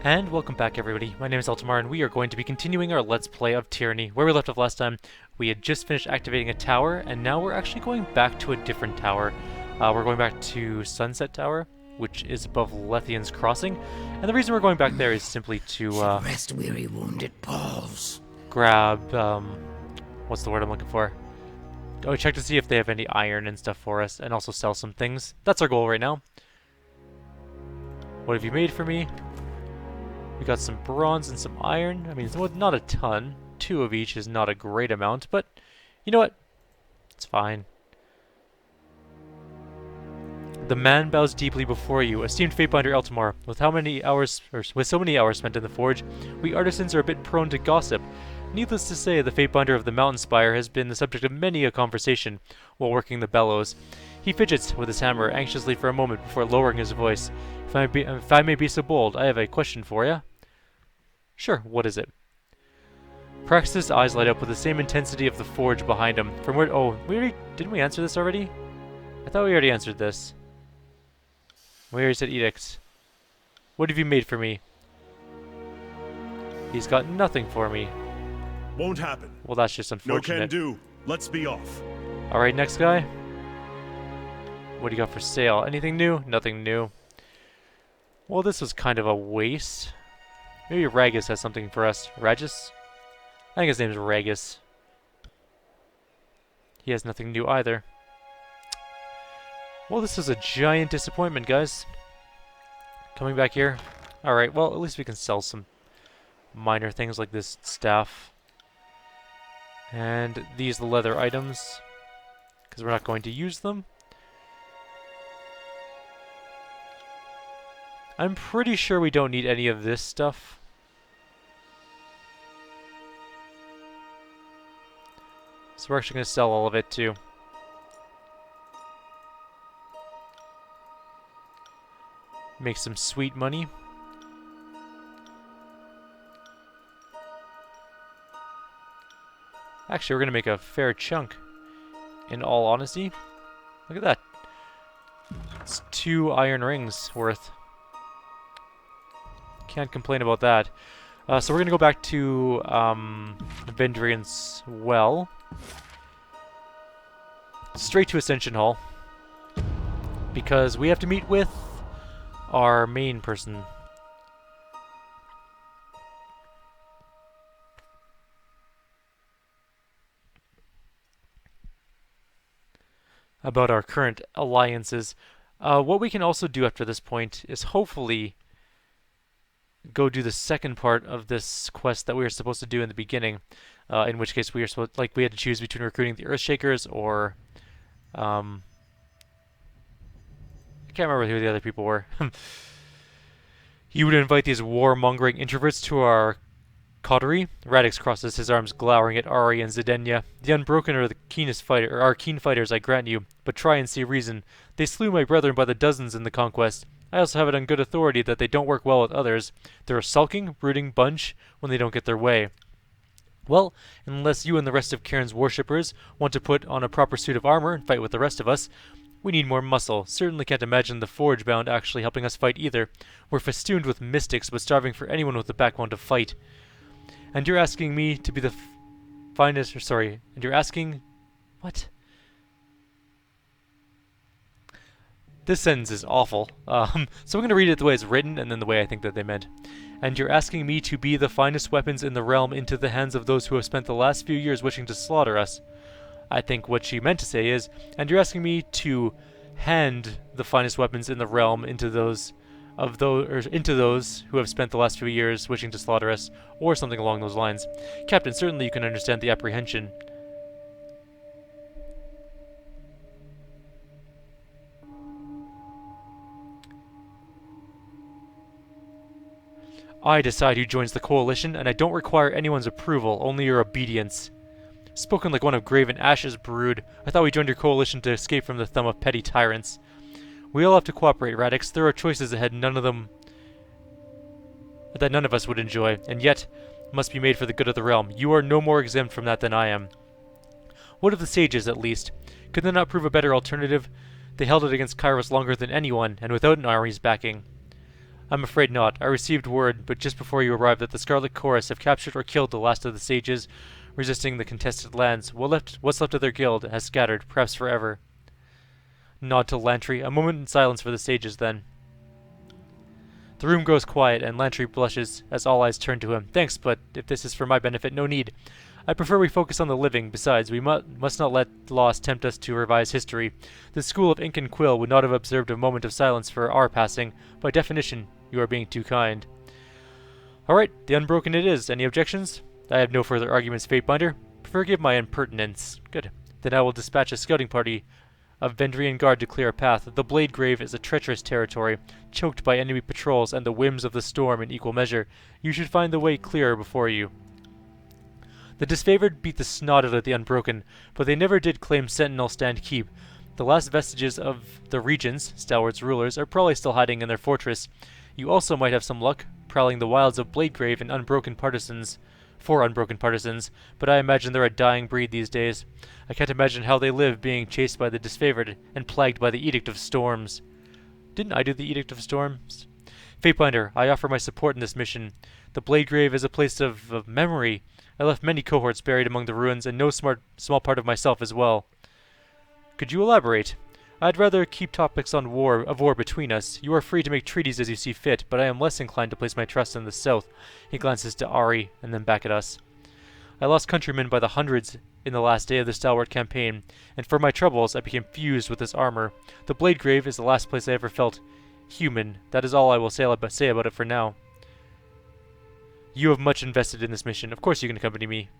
And welcome back everybody, my name is Eltimar and we are going to be continuing our Let's Play of Tyranny. Where we left off last time, we had just finished activating a tower, and now we're actually going back to a different tower. We're going back to Sunset Tower, which is above Lethian's Crossing, and the reason we're going back there is simply to rest weary wounded paws. grab, what's the word I'm looking for? Oh, check to see if they have any iron and stuff for us, and also sell some things. That's our goal right now. What have you made for me? We got some bronze and some iron. I mean, it's not a ton. 2 of each is not a great amount, but you know what? It's fine. The man bows deeply before you, esteemed Fatebinder Eltimar. With so many hours spent in the forge, we artisans are a bit prone to gossip. Needless to say, the Fatebinder of the Mountain Spire has been the subject of many a conversation while working the bellows. He fidgets with his hammer anxiously for a moment before lowering his voice. If I may be so bold, I have a question for you. Sure, what is it? Praxis' eyes light up with the same intensity of the forge behind him. From where? Oh, didn't we answer this already? I thought we already answered this. We already said edicts. What have you made for me? He's got nothing for me. Won't happen. Well, that's just No unfortunate. can do. Let's be off. Alright, next guy. What do you got for sale? Anything new? Nothing new. Well, this was kind of a waste. Maybe Ragus has something for us. Ragus? I think his name is Ragus. He has nothing new either. Well, this is a giant disappointment, guys. Coming back here. Alright, well, at least we can sell some minor things like this staff. And these leather items, because we're not going to use them. I'm pretty sure we don't need any of this stuff. So we're actually going to sell all of it too. Make some sweet money. Actually, we're going to make a fair chunk, in all honesty. Look at that. It's 2 iron rings worth. Can't complain about that. So we're going to go back to Vendrian's Well. Straight to Ascension Hall. Because we have to meet with our main person. About our current alliances. What we can also do after this point is hopefully go do the second part of this quest that we were supposed to do in the beginning. In which case we had to choose between recruiting the Earthshakers or I can't remember who the other people were. You would invite these warmongering introverts to our coterie. Radix crosses his arms, glowering at Ari and Zedenya. The Unbroken are the keen fighters, I grant you, but try and see reason. They slew my brethren by the dozens in the conquest. I also have it on good authority that they don't work well with others. They're a sulking, brooding bunch when they don't get their way. Well, unless you and the rest of Karen's worshippers want to put on a proper suit of armor and fight with the rest of us, we need more muscle. Certainly can't imagine the Forge-bound actually helping us fight either. We're festooned with mystics, but starving for anyone with the backbone to fight. And you're asking me to be the finest... Sorry. And you're asking... What? This sentence is awful. So I'm going to read it the way it's written, and then the way I think that they meant. And you're asking me to be the finest weapons in the realm into the hands of those who have spent the last few years wishing to slaughter us. I think what she meant to say is, and you're asking me to hand the finest weapons in the realm into those who have spent the last few years wishing to slaughter us, or something along those lines. Captain, certainly you can understand the apprehension. I decide who joins the coalition, and I don't require anyone's approval, only your obedience. Spoken like one of Graven Ash's brood. I thought we joined your coalition to escape from the thumb of petty tyrants. We all have to cooperate, Radix. There are choices ahead, none of us would enjoy, and yet must be made for the good of the realm. You are no more exempt from that than I am. What of the sages, at least? Could they not prove a better alternative? They held it against Kairos longer than anyone, and without an army's backing. I'm afraid not. I received word, but just before you arrived, that the Scarlet Chorus have captured or killed the last of the sages resisting the contested lands. What's left of their guild has scattered, perhaps forever. Nod to Lantry. A moment in silence for the sages, then. The room grows quiet, and Lantry blushes as all eyes turn to him. Thanks, but if this is for my benefit, no need. I prefer we focus on the living. Besides, we must not let loss tempt us to revise history. The school of Ink and Quill would not have observed a moment of silence for our passing. By definition, you are being too kind. Alright, the Unbroken it is. Any objections? I have no further arguments, Fatebinder. Forgive my impertinence. Good. Then I will dispatch a scouting party of Vendrian Guard to clear a path. The Blade Grave is a treacherous territory, choked by enemy patrols and the whims of the storm in equal measure. You should find the way clearer before you. The Disfavored beat the snot out of the Unbroken, but they never did claim Sentinel stand keep. The last vestiges of the Regents, Stalwart's rulers, are probably still hiding in their fortress. You also might have some luck prowling the wilds of Bladegrave and Unbroken partisans, but I imagine they're a dying breed these days. I can't imagine how they live being chased by the Disfavored and plagued by the Edict of Storms. Didn't I do the Edict of Storms? Fatebinder, I offer my support in this mission. The Bladegrave is a place of memory. I left many cohorts buried among the ruins, and no small part of myself as well. Could you elaborate? I'd rather keep topics of war between us. You are free to make treaties as you see fit, but I am less inclined to place my trust in the south. He glances to Ari, and then back at us. I lost countrymen by the hundreds in the last day of the Stalwart campaign, and for my troubles I became fused with this armor. The Bladegrave is the last place I ever felt human. That is all I will say about it for now. You have much invested in this mission. Of course you can accompany me.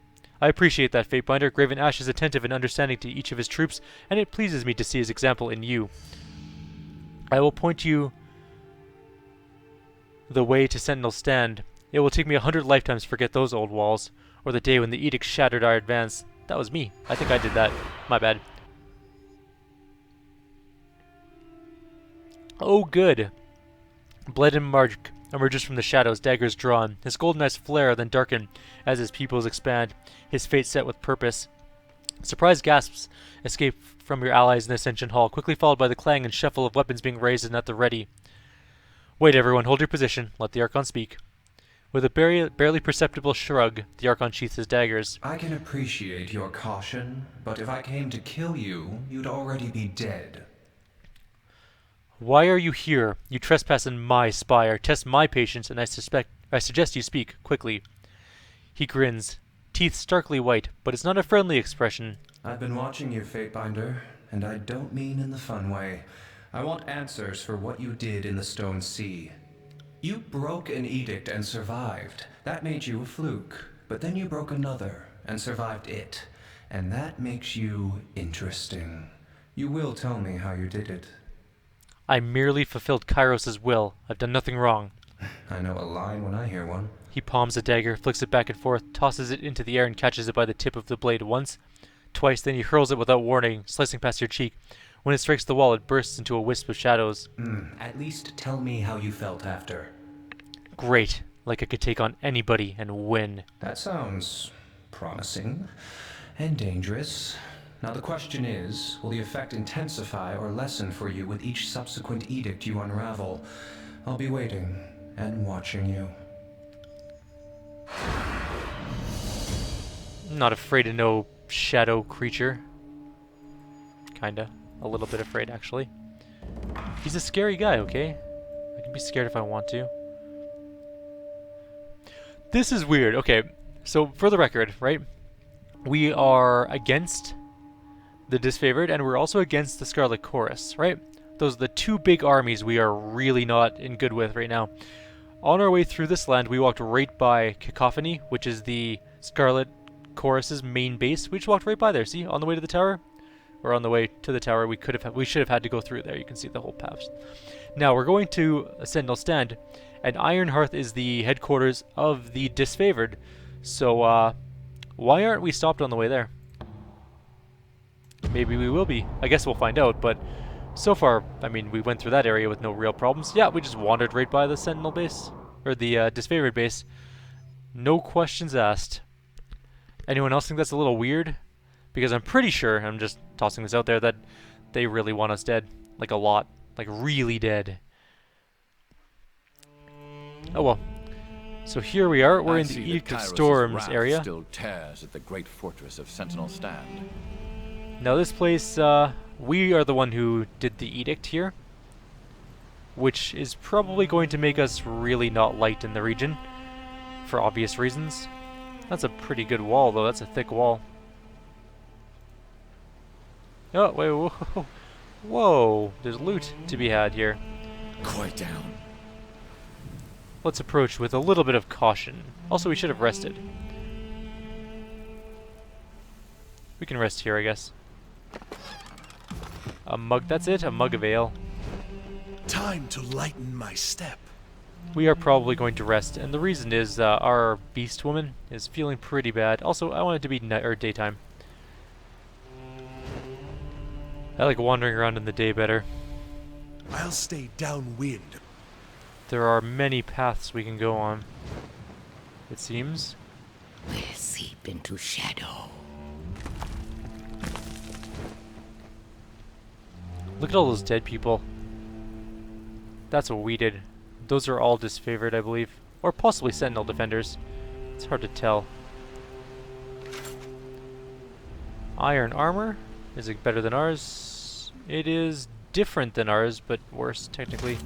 I appreciate that, Fatebinder. Graven Ash is attentive and understanding to each of his troops, and it pleases me to see his example in you. I will point you the way to Sentinel's stand. It will take me 100 lifetimes to forget those old walls, or the day when the edict shattered our advance. That was me. I think I did that. My bad. Oh, good. Bled Mark emerges from the shadows, daggers drawn. His golden eyes flare, then darken as his pupils expand, his face set with purpose. Surprised gasps escape from your allies in the Ascension Hall, quickly followed by the clang and shuffle of weapons being raised and at the ready. Wait, everyone, hold your position. Let the Archon speak. With a barely perceptible shrug, the Archon sheaths his daggers. I can appreciate your caution, but if I came to kill you, you'd already be dead. Why are you here? You trespass in my spire, test my patience, and I suggest you speak quickly. He grins, teeth starkly white, but it's not a friendly expression. I've been watching you, Fatebinder, and I don't mean in the fun way. I want answers for what you did in the Stone Sea. You broke an edict and survived. That made you a fluke. But then you broke another and survived it. And that makes you interesting. You will tell me how you did it. I merely fulfilled Kairos' will. I've done nothing wrong. I know a line when I hear one. He palms a dagger, flicks it back and forth, tosses it into the air and catches it by the tip of the blade once, twice, then he hurls it without warning, slicing past your cheek. When it strikes the wall, it bursts into a wisp of shadows. At least tell me how you felt after. Great. Like I could take on anybody and win. That sounds promising and dangerous. Now the question is, will the effect intensify or lessen for you with each subsequent edict you unravel? I'll be waiting and watching you. I'm not afraid of no shadow creature. Kinda. A little bit afraid, actually. He's a scary guy, okay? I can be scared if I want to. This is weird. Okay, so for the record, right? We are against the Disfavored, and we're also against the Scarlet Chorus, right? Those are the two big armies we are really not in good with right now. On our way through this land, we walked right by Cacophony, which is the Scarlet Chorus's main base. We just walked right by there, see? On the way to the tower? Or on the way to the tower, we should have had to go through there. You can see the whole path. Now, we're going to a Sentinel stand, and Ironhearth is the headquarters of the Disfavored. So, why aren't we stopped on the way there? Maybe we will be. I guess we'll find out, but so far, I mean, we went through that area with no real problems. Yeah, we just wandered right by the Sentinel base, or the Disfavored base. No questions asked. Anyone else think that's a little weird? Because I'm pretty sure, I'm just tossing this out there, that they really want us dead. Like a lot. Like really dead. Oh well. So here we are. We're I in the see that Edict of Kairos' Storms wrath area. still tears at the great fortress of Sentinel Stand. Now this place, we are the one who did the edict here, which is probably going to make us really not liked in the region, for obvious reasons. That's a pretty good wall, though. That's a thick wall. Oh, wait, whoa. Whoa, there's loot to be had here. Quiet down. Let's approach with a little bit of caution. Also, we should have rested. We can rest here, I guess. A mug, that's it, a mug of ale. Time to lighten my step. We are probably going to rest, and the reason is our beast woman is feeling pretty bad. Also, I want it to be night or daytime. I like wandering around in the day better. I'll stay downwind. There are many paths we can go on, it seems. We'll seep into shadow. Look at all those dead people. That's what we did. Those are all disfavored, I believe. Or possibly Sentinel defenders. It's hard to tell. Iron armor? Is it better than ours? It is different than ours, but worse, technically.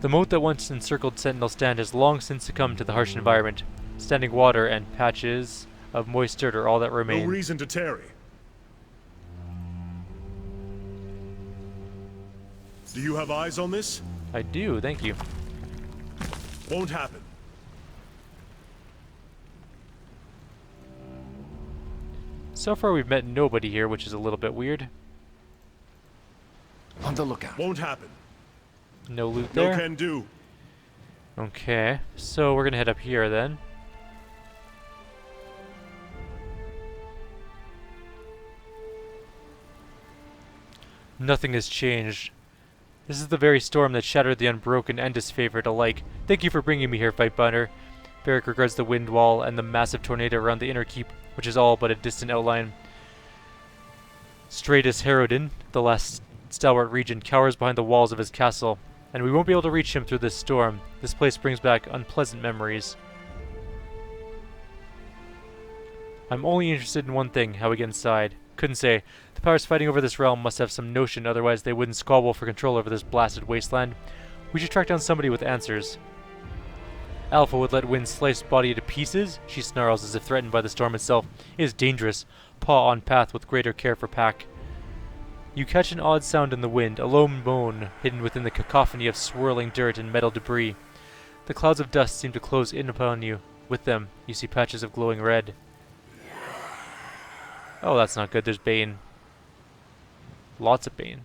The moat that once encircled Sentinel Stand has long since succumbed to the harsh environment. Standing water and patches of moist dirt are all that No remain. reason to tarry. Do you have eyes on this? I do, thank you. Won't happen. So far we've met nobody here, which is a little bit weird. On the lookout. Won't happen. No loot No there. can do. Okay, so we're gonna head up here then. Nothing has changed. This is the very storm that shattered the Unbroken and disfavored alike. Thank you for bringing me here, Fightbinder. Barrick regards the wind wall and the massive tornado around the inner keep, which is all but a distant outline. Stratus Herodin, the last stalwart regent, cowers behind the walls of his castle, and we won't be able to reach him through this storm. This place brings back unpleasant memories. I'm only interested in one thing, how we get inside. Couldn't say. The powers fighting over this realm must have some notion, otherwise they wouldn't squabble for control over this blasted wasteland. We should track down somebody with answers. Alpha would let Wind slice body to pieces. She snarls as if threatened by the storm itself. It is dangerous. Paw on path with greater care for pack. You catch an odd sound in the wind, a low moan hidden within the cacophony of swirling dirt and metal debris. The clouds of dust seem to close in upon you. With them, you see patches of glowing red. Oh, that's not good. There's Bane. Lots of Bane.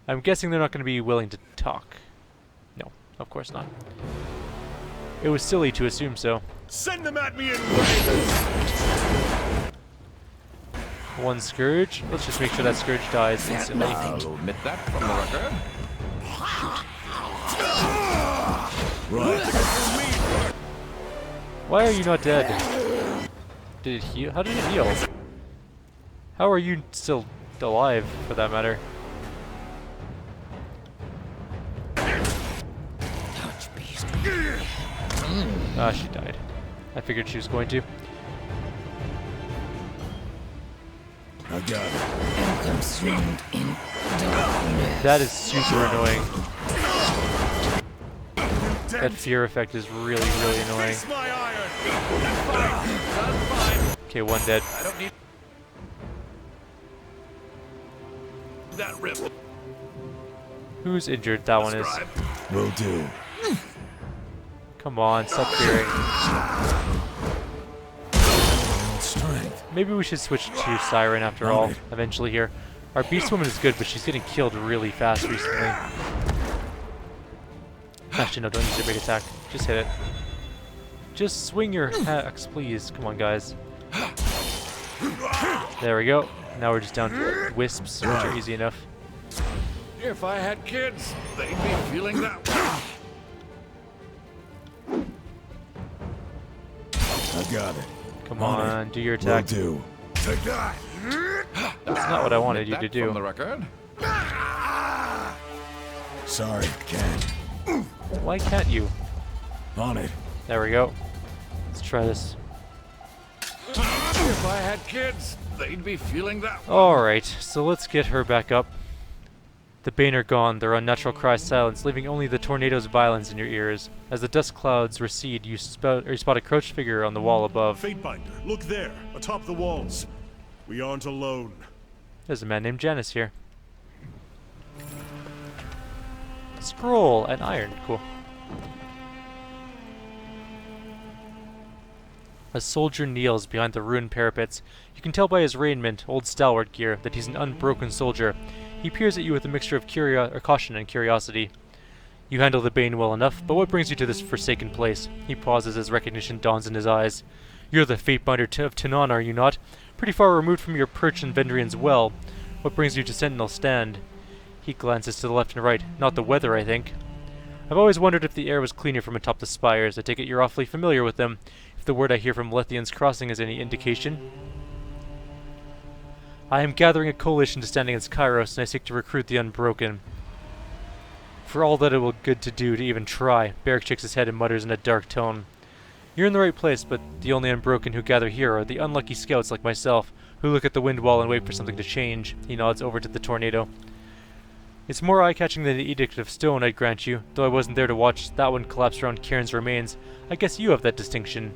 I'm guessing they're not going to be willing to talk. No, of course not. It was silly to assume so. Send them at me in waves. One Scourge. Let's just make sure that Scourge dies instantly. I'll admit that from the record. Why are you not dead? Did it heal? How did it heal? How are you still alive, for that matter? Touch beast. Ah, she died. I figured she was going to. I got it. And consumed in darkness. That is super annoying. That fear effect is really, really annoying. Face my iron. Okay, one dead. I don't need that rip. Who's injured? That one is. Will do. Come on, stop fearing. Strength. Maybe we should switch to Siren after all, eventually here. Our Beast Woman is good, but she's getting killed really fast recently. Actually, no, don't use your big attack. Just hit it. Just swing your axe, please. Come on, guys. There we go. Now we're just down to wisps, which are easy enough. If I had kids, they'd be feeling that way. I got it. Come on, do your attack. do. Take that. That's not what I wanted you to From the do. record. Sorry, can't. Why can't you? On it. There we go. Let's try this. If I had kids, they'd be feeling that. Alright, so let's get her back up. The Bane are gone, their unnatural cries silence, leaving only the tornado's violence in your ears. As the dust clouds recede, you spot a crouched figure on the wall above. Fatebinder, look there, atop the walls. We aren't alone. There's a man named Janice here. Scroll and iron, cool. A soldier kneels behind the ruined parapets. You can tell by his raiment, old stalwart gear, that he's an unbroken soldier. He peers at you with a mixture of caution and curiosity. You handle the Bane well enough, but what brings you to this forsaken place? He pauses as recognition dawns in his eyes. You're the Fatebinder of Tanan, are you not? Pretty far removed from your perch in Vendrian's well. What brings you to Sentinel Stand? He glances to the left and right. Not the weather, I think. I've always wondered if the air was cleaner from atop the spires. I take it you're awfully familiar with them. If the word I hear from Lethian's Crossing is any indication. I am gathering a coalition to stand against Kairos, and I seek to recruit the Unbroken. For all that it will good to do to even try, Barrick shakes his head and mutters in a dark tone. You're in the right place, but the only Unbroken who gather here are the unlucky scouts like myself, who look at the wind wall and wait for something to change. He nods over to the tornado. It's more eye-catching than the Edict of Stone, I'd grant you, though I wasn't there to watch that one collapse around Cairn's remains. I guess you have that distinction.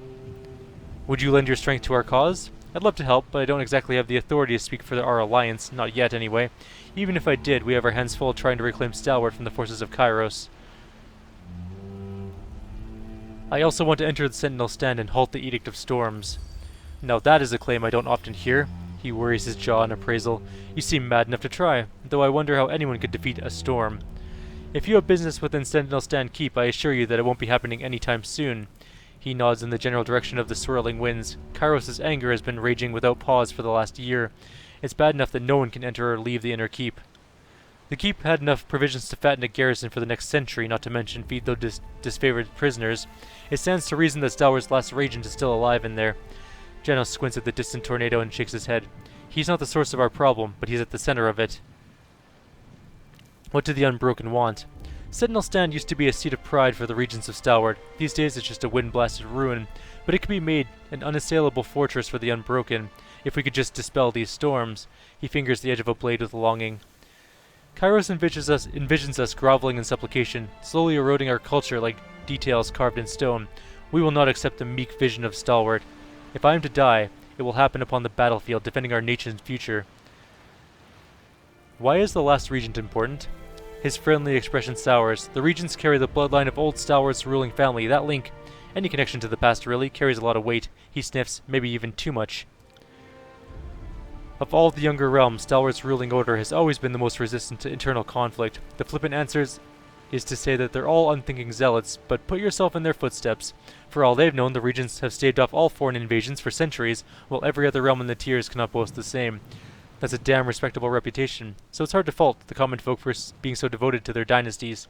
Would you lend your strength to our cause? I'd love to help, but I don't exactly have the authority to speak for our alliance, not yet anyway. Even if I did, we have our hands full trying to reclaim Stalwart from the forces of Kairos. I also want to enter the Sentinel Stand and halt the Edict of Storms. Now that is a claim I don't often hear. He worries his jaw in appraisal. You seem mad enough to try, though I wonder how anyone could defeat a storm. If you have business within Sentinel Stand Keep, I assure you that it won't be happening anytime soon. He nods in the general direction of the swirling winds. Kairos' anger has been raging without pause for the last year. It's bad enough that no one can enter or leave the inner keep. The keep had enough provisions to fatten a garrison for the next century, not to mention feed those disfavored prisoners. It stands to reason that Stalwart's last regent is still alive in there. Janos squints at the distant tornado and shakes his head. He's not the source of our problem, but he's at the center of it. What do the Unbroken want? Sentinel Stand used to be a seat of pride for the regents of Stalwart. These days it's just a wind-blasted ruin, but it could be made an unassailable fortress for the Unbroken, if we could just dispel these storms. He fingers the edge of a blade with longing. Kairos envisions us groveling in supplication, slowly eroding our culture like details carved in stone. We will not accept the meek vision of Stalwart. If I am to die, it will happen upon the battlefield, defending our nation's future. Why is the last regent important? His friendly expression sours. The regents carry the bloodline of old Stalwart's ruling family. That link, any connection to the past really, carries a lot of weight. He sniffs, maybe even too much. Of all the younger realms, Stalwart's ruling order has always been the most resistant to internal conflict. The flippant answer is to say that they're all unthinking zealots, but put yourself in their footsteps. For all they've known, the regents have staved off all foreign invasions for centuries, while every other realm in the tiers cannot boast the same. That's a damn respectable reputation, so it's hard to fault the common folk for being so devoted to their dynasties.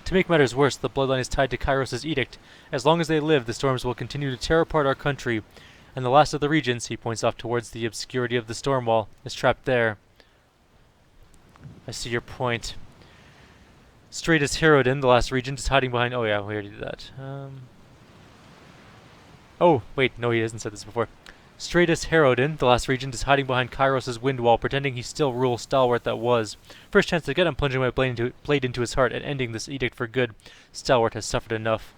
To make matters worse, the bloodline is tied to Kairos' edict. As long as they live, the storms will continue to tear apart our country, and the last of the regents, he points off towards the obscurity of the storm wall, is trapped there. I see your point. Straight as Herodin, the last regent, is hiding behind... Oh yeah, we already did that. Oh, wait, no, he hasn't said this before. Straight as Herodin, the last regent, is hiding behind Kairos' wind wall, pretending he still rules Stalwart that was. First chance to get him, plunging my blade into his heart and ending this edict for good. Stalwart has suffered enough.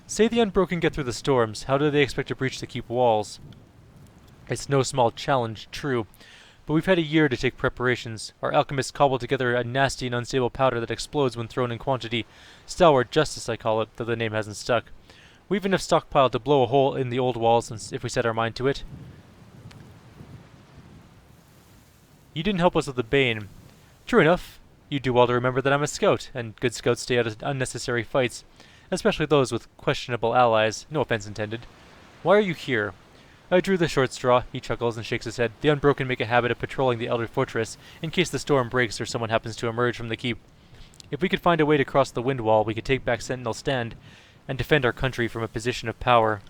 Say the Unbroken get through the storms. How do they expect to breach the keep walls? It's no small challenge, true. But we've had a year to take preparations. Our alchemists cobbled together a nasty and unstable powder that explodes when thrown in quantity. Stalwart Justice, I call it, though the name hasn't stuck. We've enough stockpile to blow a hole in the old walls if we set our mind to it. You didn't help us with the Bane. True enough. You do well to remember that I'm a scout, and good scouts stay out of unnecessary fights, especially those with questionable allies. No offense intended. Why are you here? I drew the short straw. He chuckles and shakes his head. The Unbroken make a habit of patrolling the Elder Fortress, in case the storm breaks or someone happens to emerge from the keep. If we could find a way to cross the wind wall, we could take back Sentinel Stand, and defend our country from a position of power.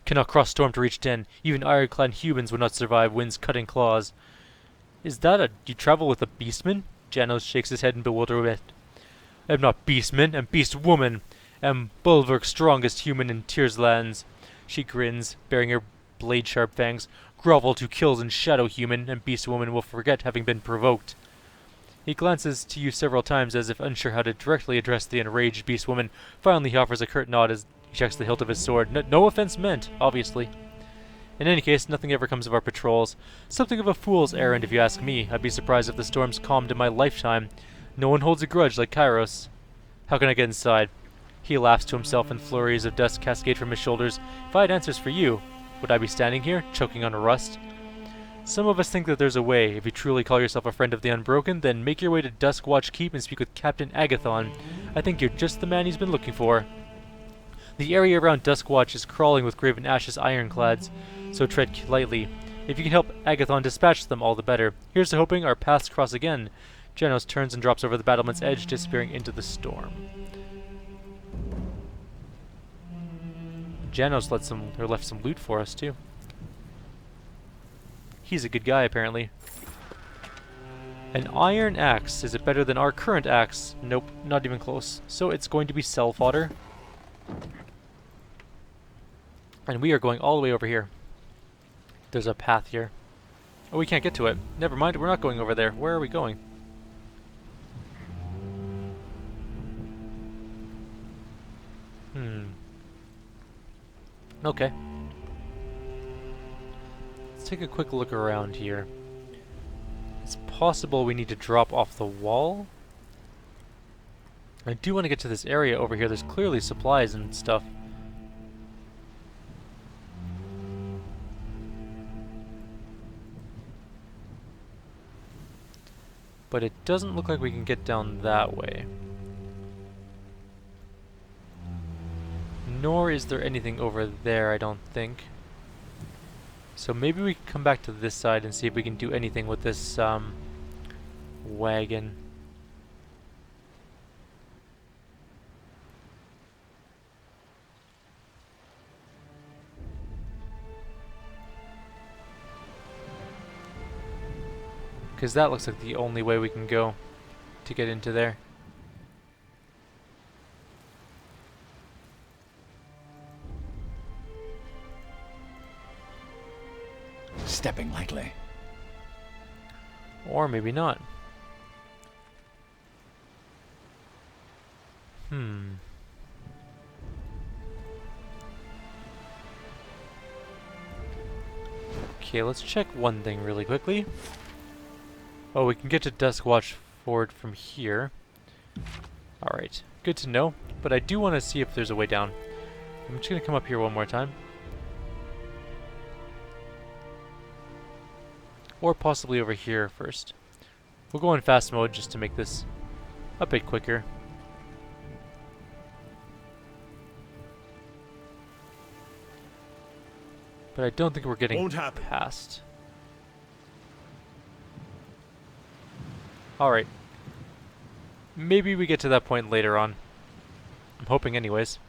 Cannot cross storm to reach Den. Even iron-clad humans would not survive wind's cutting claws. Is that you travel with a beastman? Janos shakes his head in bewilderment. Am not beastman, am beastwoman. Am Bulwark's strongest human in Tyr's lands. She grins, baring her blade-sharp fangs. Grovel to kills in shadow human, and beastwoman will forget having been provoked. He glances to you several times as if unsure how to directly address the enraged beastwoman. Finally he offers a curt nod as he checks the hilt of his sword. No offense meant, obviously. In any case, nothing ever comes of our patrols. Something of a fool's errand, if you ask me. I'd be surprised if the storms calmed in my lifetime. No one holds a grudge like Kairos. How can I get inside? He laughs to himself and flurries of dust cascade from his shoulders. If I had answers for you, would I be standing here, choking on rust? Some of us think that there's a way. If you truly call yourself a friend of the Unbroken, then make your way to Duskwatch Keep and speak with Captain Agathon. I think you're just the man he's been looking for. The area around Duskwatch is crawling with Graven Ash's ironclads, so tread lightly. If you can help Agathon dispatch them, all the better. Here's to hoping our paths cross again. Janos turns and drops over the battlement's edge, disappearing into the storm. Janos left some loot for us, too. He's a good guy, apparently. An iron axe. Is it better than our current axe? Nope, not even close. So it's going to be cell fodder. And we are going all the way over here. There's a path here. Oh, we can't get to it. Never mind, we're not going over there. Where are we going? Okay. Let's take a quick look around here. It's possible we need to drop off the wall. I do want to get to this area over here. There's clearly supplies and stuff. But it doesn't look like we can get down that way. Nor is there anything over there, I don't think. So maybe we can come back to this side and see if we can do anything with this wagon. Because that looks like the only way we can go to get into there. Stepping lightly. Or maybe not. Okay, let's check one thing really quickly. Oh, we can get to Duskwatch Ford from here. Alright, good to know. But I do want to see if there's a way down. I'm just going to come up here one more time. Or possibly over here first. We'll go in fast mode just to make this a bit quicker. But I don't think we're getting Won't happen. past. Alright. Maybe we get to that point later on. I'm hoping anyways.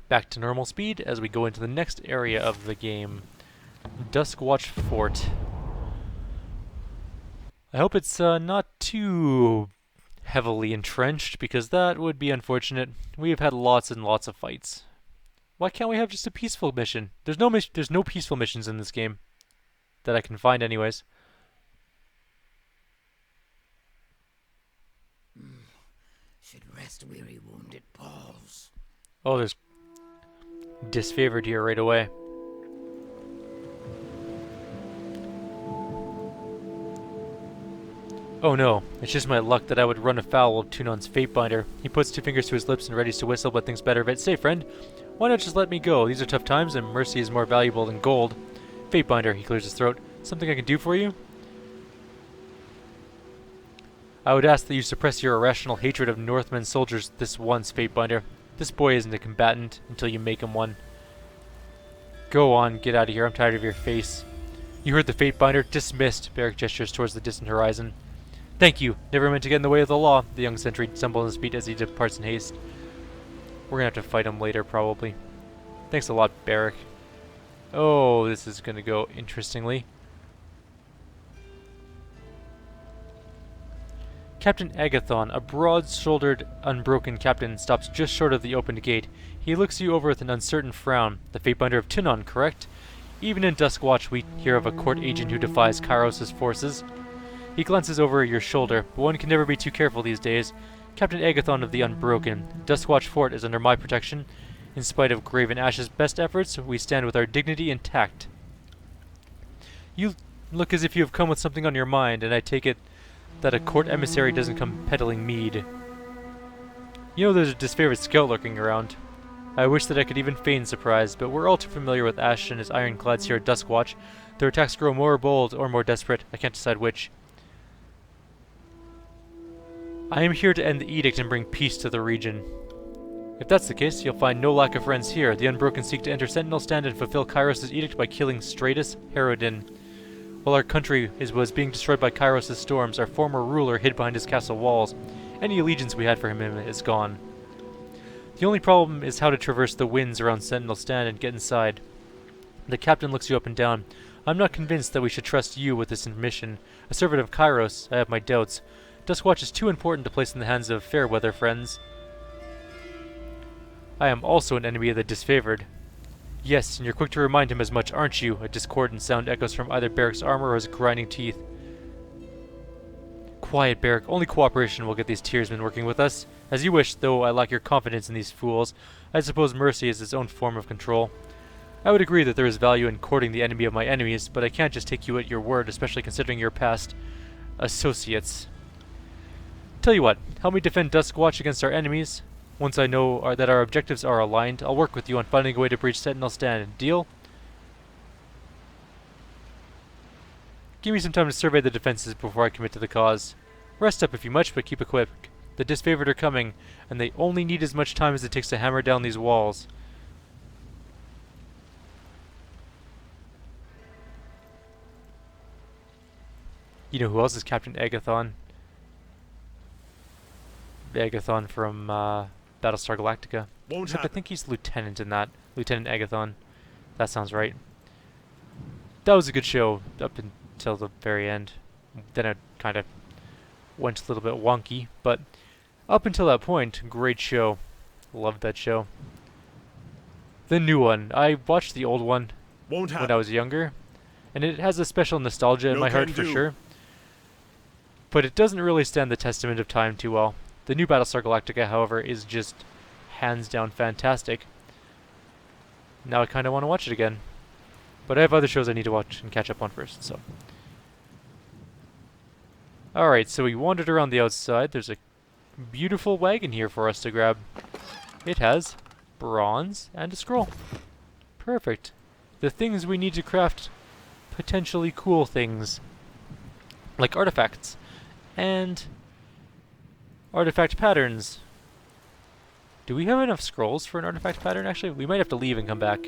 Back to normal speed as we go into the next area of the game. Duskwatch Fort. I hope it's not too heavily entrenched, because that would be unfortunate. We have had lots and lots of fights. Why can't we have just a peaceful mission? There's no peaceful missions in this game that I can find anyways. Should rest weary wounded paws. Oh, there's disfavored here right away. Oh no, it's just my luck that I would run afoul of Tunon's Fatebinder. He puts two fingers to his lips and readies to whistle, but thinks better of it. Say, friend, why not just let me go? These are tough times, and mercy is more valuable than gold. Fatebinder, he clears his throat. Something I can do for you? I would ask that you suppress your irrational hatred of Northmen's soldiers this once, Fatebinder. This boy isn't a combatant until you make him one. Go on, get out of here. I'm tired of your face. You heard the Fatebinder? Dismissed. Barrack gestures towards the distant horizon. Thank you. Never meant to get in the way of the law. The young sentry stumbles on his feet as he departs in haste. We're gonna have to fight him later, probably. Thanks a lot, Barrack. Oh, this is gonna go interestingly. Captain Agathon, a broad-shouldered, unbroken captain, stops just short of the opened gate. He looks you over with an uncertain frown. The Fatebinder of Tyranny, correct? Even in Duskwatch we hear of a court agent who defies Kairos' forces. He glances over your shoulder, but one can never be too careful these days. Captain Agathon of the Unbroken, Duskwatch Fort is under my protection. In spite of Graven Ash's best efforts, we stand with our dignity intact. You look as if you have come with something on your mind, and I take it that a court emissary doesn't come peddling mead. You know there's a disfavored scout lurking around. I wish that I could even feign surprise, but we're all too familiar with Ash and his ironclads here at Duskwatch. Their attacks grow more bold or more desperate. I can't decide which. I am here to end the edict and bring peace to the region. If that's the case, you'll find no lack of friends here. The Unbroken seek to enter Sentinel stand and fulfill Kairos' edict by killing Stratus Herodin. While our country was being destroyed by Kairos' storms, our former ruler hid behind his castle walls. Any allegiance we had for him is gone. The only problem is how to traverse the winds around Sentinel stand and get inside. The captain looks you up and down. I'm not convinced that we should trust you with this mission. A servant of Kairos, I have my doubts. Duskwatch is too important to place in the hands of fair-weather friends. I am also an enemy of the disfavored. Yes, and you're quick to remind him as much, aren't you? A discordant sound echoes from either Barrick's armor or his grinding teeth. Quiet, Barrick. Only cooperation will get these tearsmen working with us. As you wish, though I lack your confidence in these fools. I suppose mercy is its own form of control. I would agree that there is value in courting the enemy of my enemies, but I can't just take you at your word, especially considering your past associates. Tell you what, help me defend Duskwatch against our enemies. Once I know that our objectives are aligned, I'll work with you on finding a way to breach Sentinel stand. Deal? Give me some time to survey the defenses before I commit to the cause. Rest up if you much, but keep it quick. The disfavored are coming, and they only need as much time as it takes to hammer down these walls. You know who else is Captain Agathon? Agathon from Battlestar Galactica. Won't Except I happen. think he's lieutenant in that. Lieutenant Agathon. That sounds right. That was a good show up until the very end. Then it kind of went a little bit wonky, but up until that point, great show. Loved that show. The new one. I watched the old one Won't when I happen. was younger, and it has a special nostalgia in No my heart can for do. sure. But it doesn't really stand the testament of time too well. The new Battlestar Galactica, however, is just hands down fantastic. Now I kind of want to watch it again. But I have other shows I need to watch and catch up on first, so. Alright, so we wandered around the outside. There's a beautiful wagon here for us to grab. It has bronze and a scroll. Perfect. The things we need to craft potentially cool things. Like artifacts. And artifact patterns. Do we have enough scrolls for an artifact pattern? Actually, we might have to leave and come back.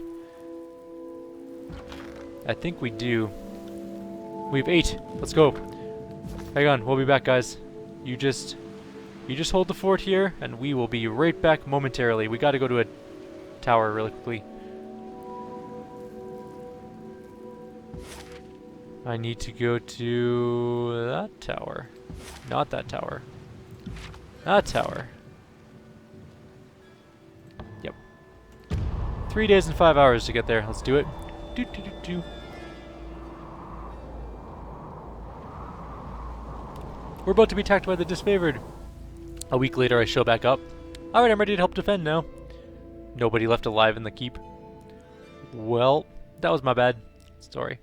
I think we do. We have 8. Let's go. Hang on, we'll be back, guys. You just hold the fort here, and we will be right back momentarily. We gotta go to a tower really quickly. I need to go to that tower. Not that tower. That tower. Yep. 3 days and 5 hours to get there. Let's do it. Do do do do. We're about to be attacked by the disfavored. A week later, I show back up. Alright, I'm ready to help defend now. Nobody left alive in the keep. Well, that was my bad. Sorry.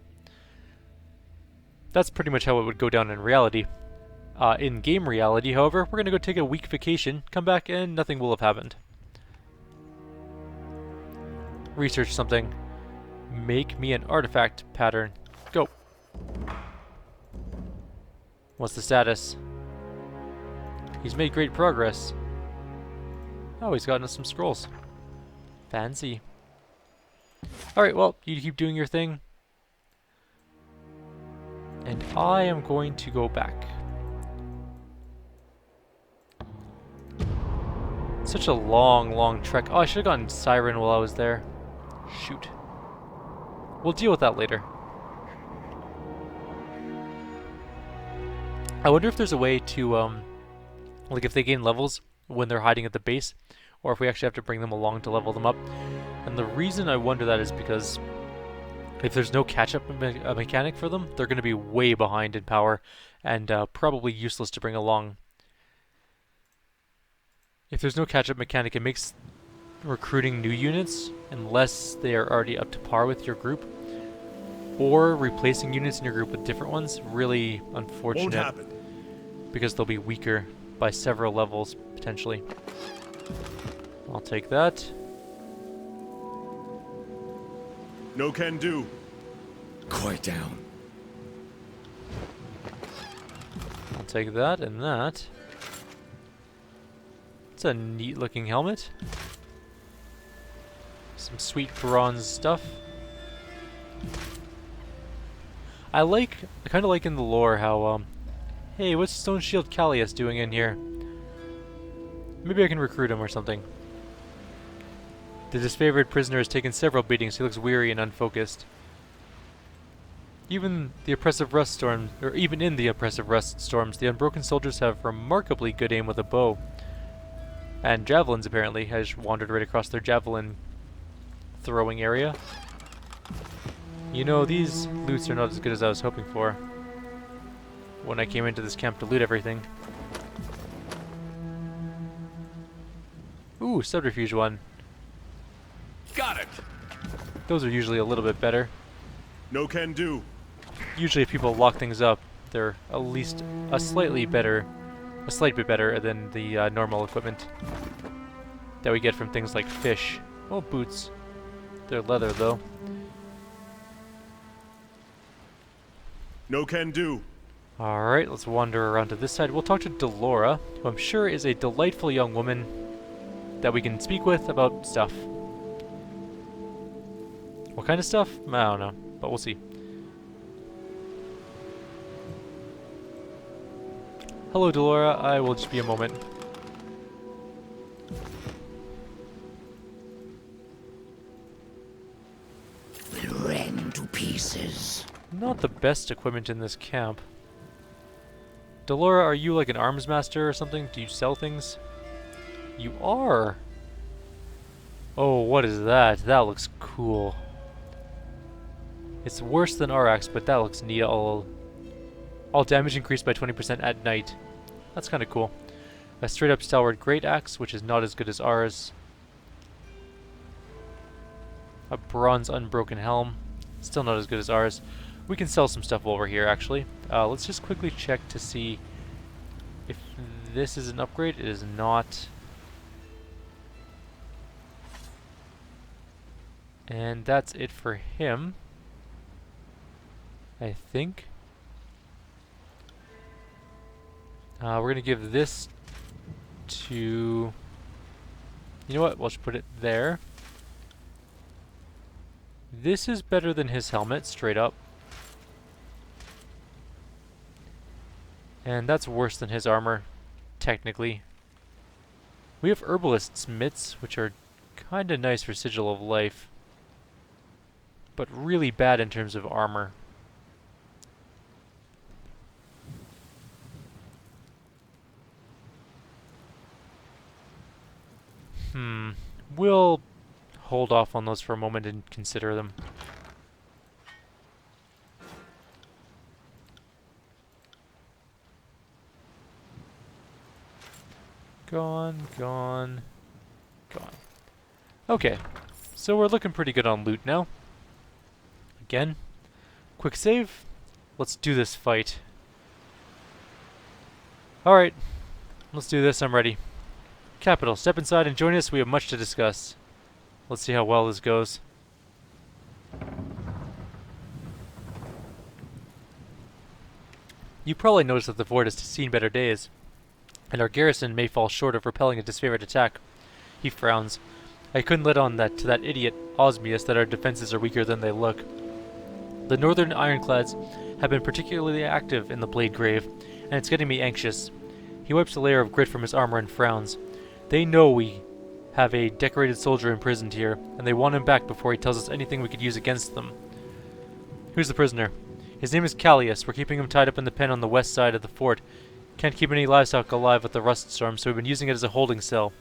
That's pretty much how it would go down in reality. In game reality, however, we're going to go take a week vacation, come back, and nothing will have happened. Research something. Make me an artifact pattern. Go. What's the status? He's made great progress. Oh, he's gotten us some scrolls. Fancy. Alright, well, you keep doing your thing. And I am going to go back. Such a long, long trek. Oh, I should have gotten Siren while I was there. Shoot. We'll deal with that later. I wonder if there's a way to Like if they gain levels when they're hiding at the base, or if we actually have to bring them along to level them up. And the reason I wonder that is because if there's no catch-up mechanic for them, they're going to be way behind in power and probably useless to bring along. If there's no catch-up mechanic, it makes recruiting new units, unless they are already up to par with your group, or replacing units in your group with different ones, really Won't unfortunate happen. because they'll be weaker by several levels, potentially. I'll take that. No can do. Quiet down. I'll take that and that. It's a neat looking helmet. Some sweet bronze stuff. I kind of like in the lore how, hey, what's Stone Shield Callius doing in here? Maybe I can recruit him or something. The disfavored prisoner has taken several beatings. He looks weary and unfocused. Even in the oppressive rust storms, the Unbroken soldiers have remarkably good aim with a bow. And javelins, apparently, has wandered right across their javelin throwing area. You know, these loots are not as good as I was hoping for when I came into this camp to loot everything. Ooh, subterfuge one. Got it. Those are usually a little bit better. No can do. Usually if people lock things up, they're at least a slight bit better than the normal equipment that we get from things like fish. Oh, boots. They're leather, though. No can do. Alright, let's wander around to this side. We'll talk to Delora, who I'm sure is a delightful young woman that we can speak with about stuff. What kind of stuff? I don't know, but we'll see. Hello, Delora. I will just be a moment. We'll rend to pieces. Not the best equipment in this camp. Delora, are you like an arms master or something? Do you sell things? You are! Oh, what is that? That looks cool. It's worse than our axe, but that looks neat. All damage increased by 20% at night. That's kind of cool. A straight up stalwart great axe, which is not as good as ours. A bronze unbroken helm. Still not as good as ours. We can sell some stuff over here, actually. Let's just quickly check to see if this is an upgrade. It is not. And that's it for him, I think. We're going to give this to... You know what? We'll just put it there. This is better than his helmet, straight up. And that's worse than his armor, technically. We have Herbalist's mitts, which are kind of nice for Sigil of Life, but really bad in terms of armor. We'll hold off on those for a moment and consider them. Gone, gone, gone. Okay, so we're looking pretty good on loot now. Again, quick save. Let's do this fight. Alright, let's do this. I'm ready. Capital, step inside and join us. We have much to discuss. Let's see how well this goes. You probably noticed that the Void has seen better days, and our garrison may fall short of repelling a disfavored attack. He frowns. I couldn't let on that to that idiot Osmius that our defenses are weaker than they look. The northern ironclads have been particularly active in the Blade Grave, and it's getting me anxious. He wipes a layer of grit from his armor and frowns. They know we have a decorated soldier imprisoned here, and they want him back before he tells us anything we could use against them. Who's the prisoner? His name is Callius. We're keeping him tied up in the pen on the west side of the fort. Can't keep any livestock alive with the rust storm, so we've been using it as a holding cell.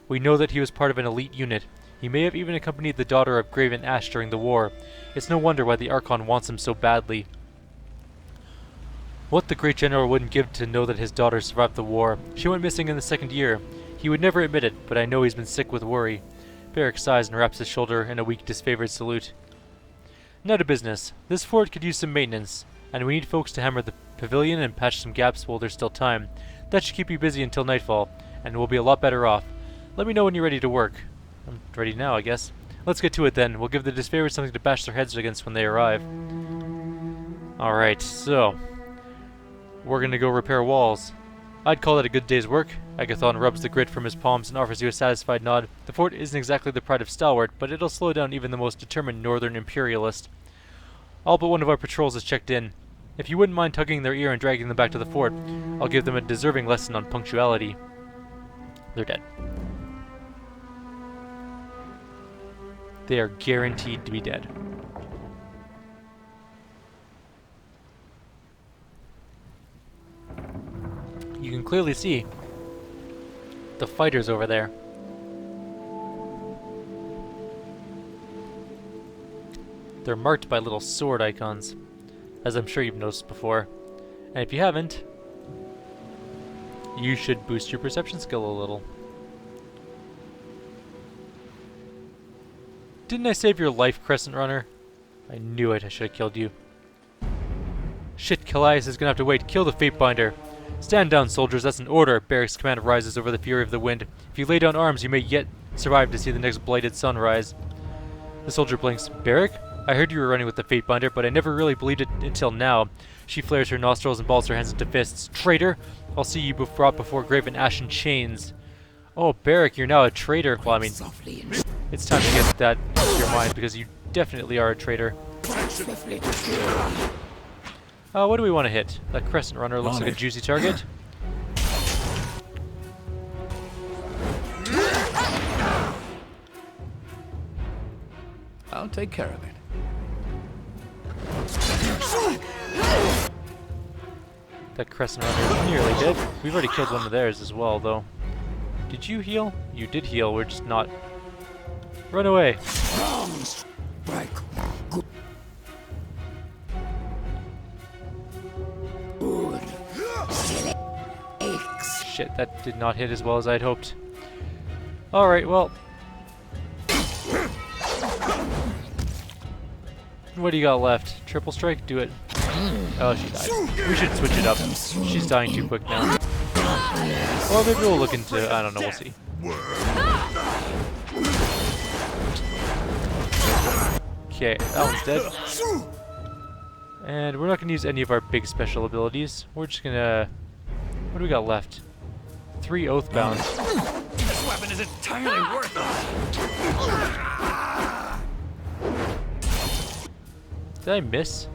We know that he was part of an elite unit. He may have even accompanied the daughter of Graven Ash during the war. It's no wonder why the Archon wants him so badly. What the great general wouldn't give to know that his daughter survived the war. She went missing in the 2nd year. He would never admit it, but I know he's been sick with worry. Beric sighs and wraps his shoulder in a weak, disfavored salute. Now to business. This fort could use some maintenance, and we need folks to hammer the pavilion and patch some gaps while there's still time. That should keep you busy until nightfall, and we'll be a lot better off. Let me know when you're ready to work. I'm ready now, I guess. Let's get to it then. We'll give the disfavored something to bash their heads against when they arrive. Alright, so we're gonna go repair walls. I'd call it a good day's work. Agathon rubs the grit from his palms and offers you a satisfied nod. The fort isn't exactly the pride of Stalwart, but it'll slow down even the most determined northern imperialist. All but one of our patrols is checked in. If you wouldn't mind tugging their ear and dragging them back to the fort, I'll give them a deserving lesson on punctuality. They're dead. They are guaranteed to be dead. You can clearly see the fighters over there. They're marked by little sword icons, as I'm sure you've noticed before. And if you haven't, you should boost your perception skill a little. Didn't I save your life, Crescent Runner? I knew it. I should have killed you. Shit, Callias is gonna have to wait. Kill the Fatebinder. Stand down, soldiers. That's an order. Beric's command rises over the fury of the wind. If you lay down arms, you may yet survive to see the next blighted sunrise. The soldier blinks. Beric? I heard you were running with the Fatebinder, but I never really believed it until now. She flares her nostrils and balls her hands into fists. Traitor! I'll see you brought before Graven Ash in chains. Oh, Beric, you're now a traitor. Well, I mean, it's time to get that into your mind, because you definitely are a traitor. What do we want to hit? That Crescent Runner looks like a juicy target. I'll take care of it. That Crescent Runner is nearly dead. We've already killed one of theirs as well, though. Did you heal? You did heal, we're just not... Run away! Shit, that did not hit as well as I'd hoped. Alright, well... What do you got left? Triple strike? Do it. Oh, she died. We should switch it up. She's dying too quick now. Or maybe we'll look into... I don't know, we'll see. Okay, that one's dead. And we're not going to use any of our big special abilities. We're just going to... What do we got left? 3 Oathbound. This weapon is entirely worthless. Did I miss?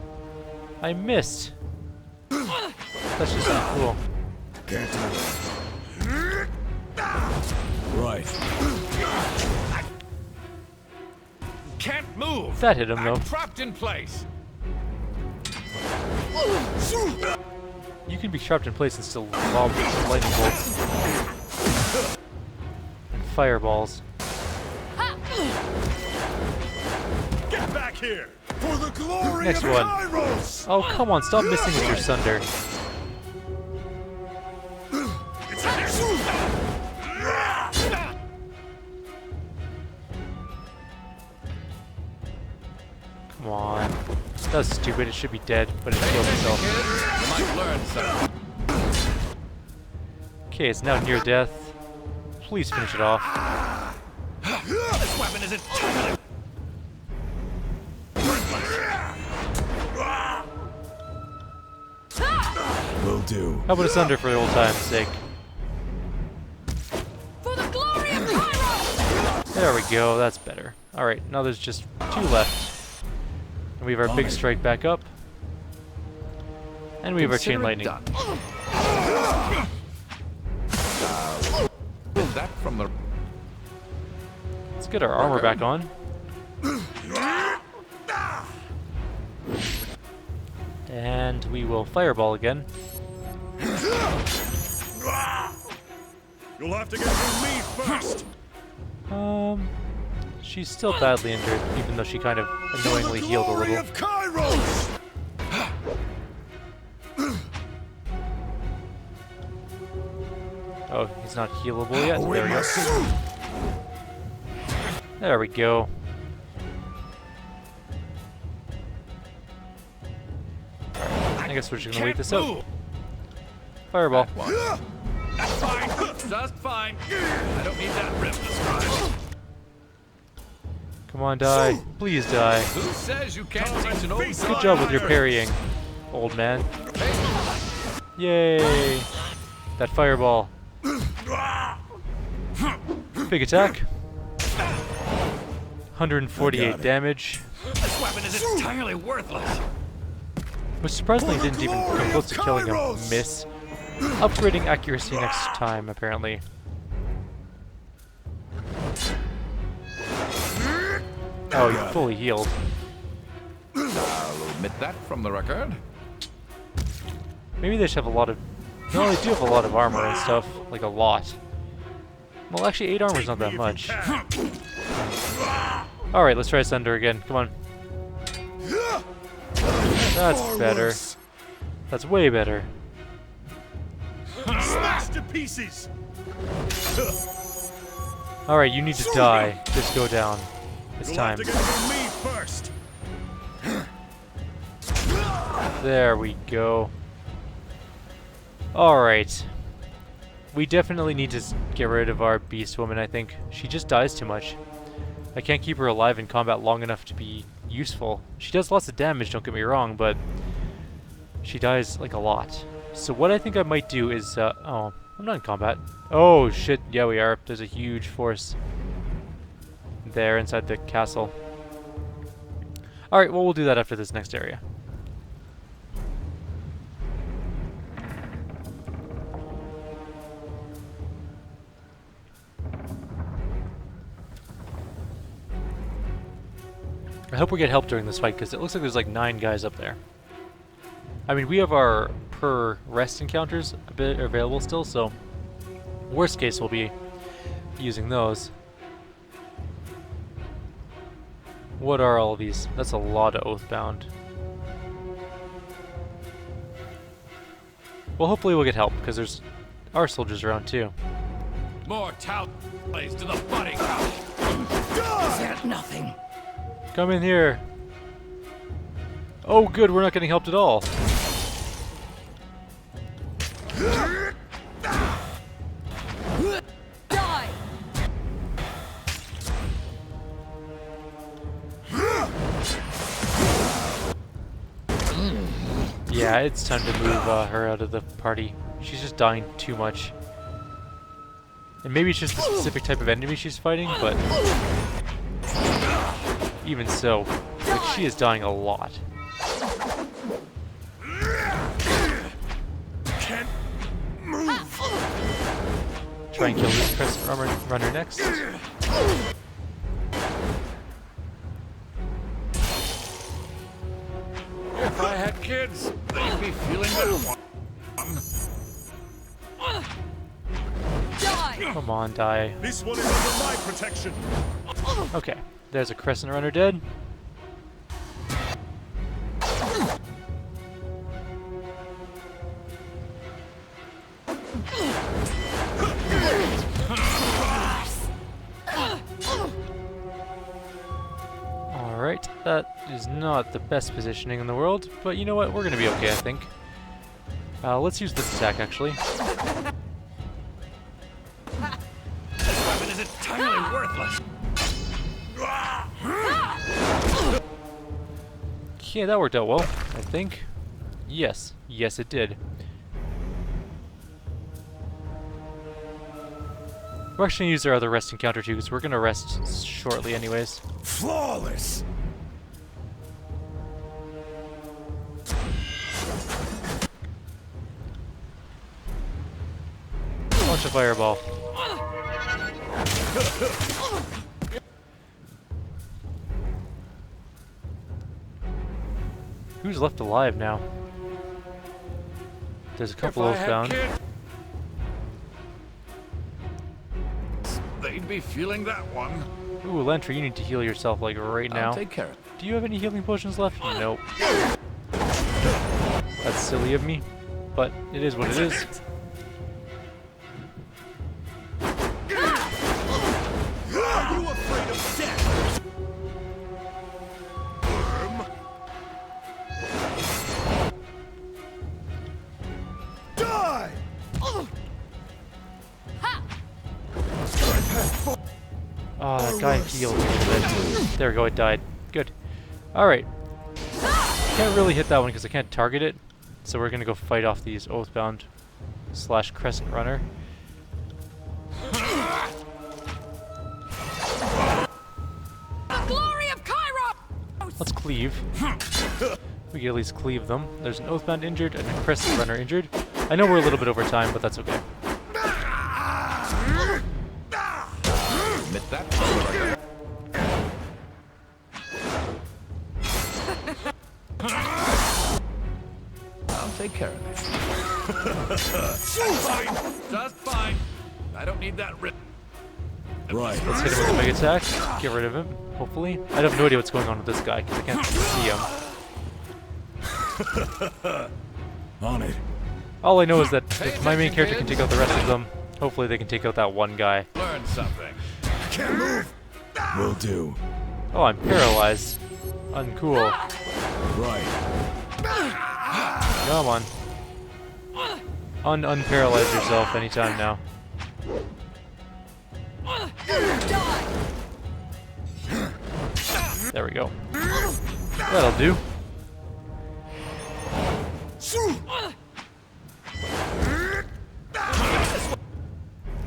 I missed. That's just not cool. Right. Can't move. That hit him though. I'm trapped in place. You can be trapped in place and still lob lightning bolts and fireballs. Get back here! For the glory Next of one. Kairos! Oh, come on, stop missing with your Sunder. Come on. That was stupid, it should be dead, but it killed itself. You might learn something. Okay, it's now near death. Please finish it off. This weapon is entirely Will do. How about a Sunder for old time's sake? For the glory of Kairos! There we go, that's better. Alright, now there's just 2 left. And we have our big strike back up. And we have our chain lightning. done. That from the Let's get our armor back on. And we will fireball again. You'll have to get through me first. She's still badly injured, even though she kind of annoyingly healed a little. Of Kairos! Oh, he's not healable yet. There we go. There we go. I guess we're just gonna wait this out. Fireball. That's fine. Just fine. I don't need that rip described. Come on, die. Please die. Who says you can't teach an old Good job with your parrying, old man. Yay! That fireball. Big attack. 148 damage. This weapon is entirely worthless. Which surprisingly didn't even come close to killing him. Miss. Upgrading accuracy next time, apparently. Oh, you fully healed. I'll admit that from the record. Maybe they should have a lot of... No, they do have a lot of armor and stuff. Like, a lot. Well, actually, 8 armor is not that much. Alright, let's try Thunder again. Come on. That's better. That's way better. Smash to pieces! Alright, you need to die. Just go down. It's time. You'll have to get through me first. There we go. Alright. We definitely need to get rid of our beast woman, I think. She just dies too much. I can't keep her alive in combat long enough to be useful. She does lots of damage, don't get me wrong, but she dies like a lot. So what I think I might do is, oh, I'm not in combat. Oh shit, yeah we are. There's a huge force there inside the castle. Alright, well we'll do that after this next area. I hope we get help during this fight, because it looks like there's like 9 guys up there. I mean, we have our per rest encounters a bit available still, so worst case we'll be using those. What are all of these? That's a lot of Oathbound. Well, hopefully we'll get help, because there's our soldiers around too. More tallies to the body count. Is that nothing? Come in here. Oh good, we're not getting helped at all. Die! Yeah, it's time to move her out of the party. She's just dying too much. And maybe it's just the specific type of enemy she's fighting, but even so, like, she is dying a lot. Can't move. Try and kill this crescent runner next. If I had kids, they'd be feeling that one. Die! Come on, die. This one is under my protection. Okay, there's a crescent runner dead. Alright, that is not the best positioning in the world, but you know what, we're gonna be okay, I think. Let's use this attack, actually. This weapon is entirely worthless. Okay, that worked out well, I think. Yes. Yes, it did. We're actually going to use our other rest encounter too, because we're going to rest shortly anyways. Flawless. Launch a fireball. Who's left alive now? There's a couple If I had Oathbound. kids, be feeling that one. Ooh, Lantry, you need to heal yourself like right now. I'll take care of it. Do you have any healing potions left? Nope. That's silly of me, but it is what it is. Are you afraid of death? Die! Oh, that guy healed a little bit. There we go, it died. Good. Alright. Can't really hit that one because I can't target it. So we're gonna go fight off these Oathbound / Crescent Runner. The glory of Cairo! Let's cleave. We can at least cleave them. There's an Oathbound injured and a Crescent Runner injured. I know we're a little bit over time, but that's okay. Admit that. I'll take care of it. Just fine. I don't need that rip. Right. Let's hit him with a big attack. Get rid of him, hopefully. I have no idea what's going on with this guy because I can't see him. On it. All I know is that if my main character can take out the rest of them, hopefully they can take out that one guy. Learn something. Can't move. Will do. Oh, I'm paralyzed. Uncool. Right. Come on. Unparalyze yourself anytime now. Die! There we go. That'll do.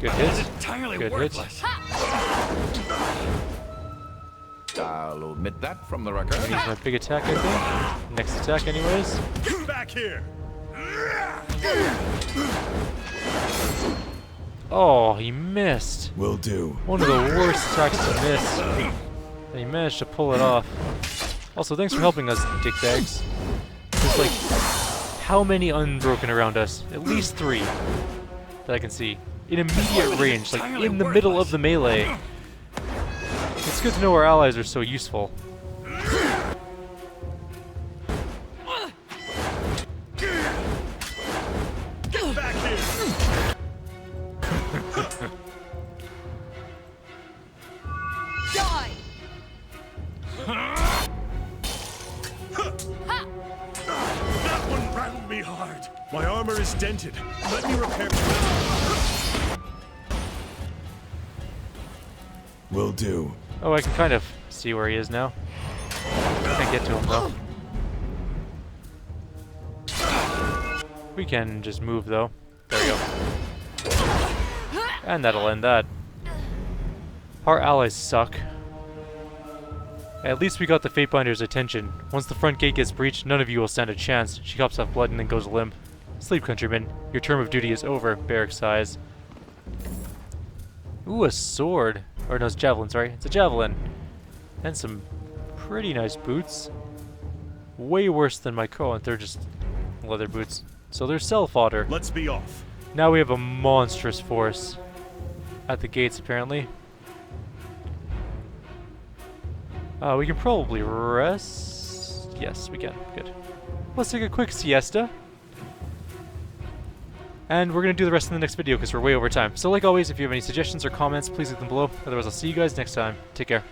Good hit. Entirely Good hit. worthless. I'll omit that from the record. Use my big attack, I think. Next attack, anyways. Back here. Oh, he missed. Will do. One of the worst attacks to miss. And he managed to pull it off. Also, thanks for helping us, dickbags. There's like, how many Unbroken around us? At least 3 that I can see. In immediate range, like in the middle of the melee. It's good to know our allies are so useful. Get back here. Die! That one rattled me hard. My armor is dented. Let me repair. Will do. Oh, I can kind of see where he is now. Can't get to him though. We can just move though. There we go. And that'll end that. Our allies suck. At least we got the Fatebinder's attention. Once the front gate gets breached, none of you will stand a chance. She coughs up blood and then goes limp. Sleep, countrymen. Your term of duty is over, Barrack sighs. Ooh, a sword. Or no, it's a javelin, sorry. It's a javelin. And some pretty nice boots. Way worse than my coat. They're just leather boots. So they're self-fodder. Let's be off. Now we have a monstrous force at the gates, apparently. We can probably rest. Yes, we can. Good. Let's take a quick siesta. And we're going to do the rest in the next video because we're way over time. So like always, if you have any suggestions or comments, please leave them below. Otherwise, I'll see you guys next time. Take care.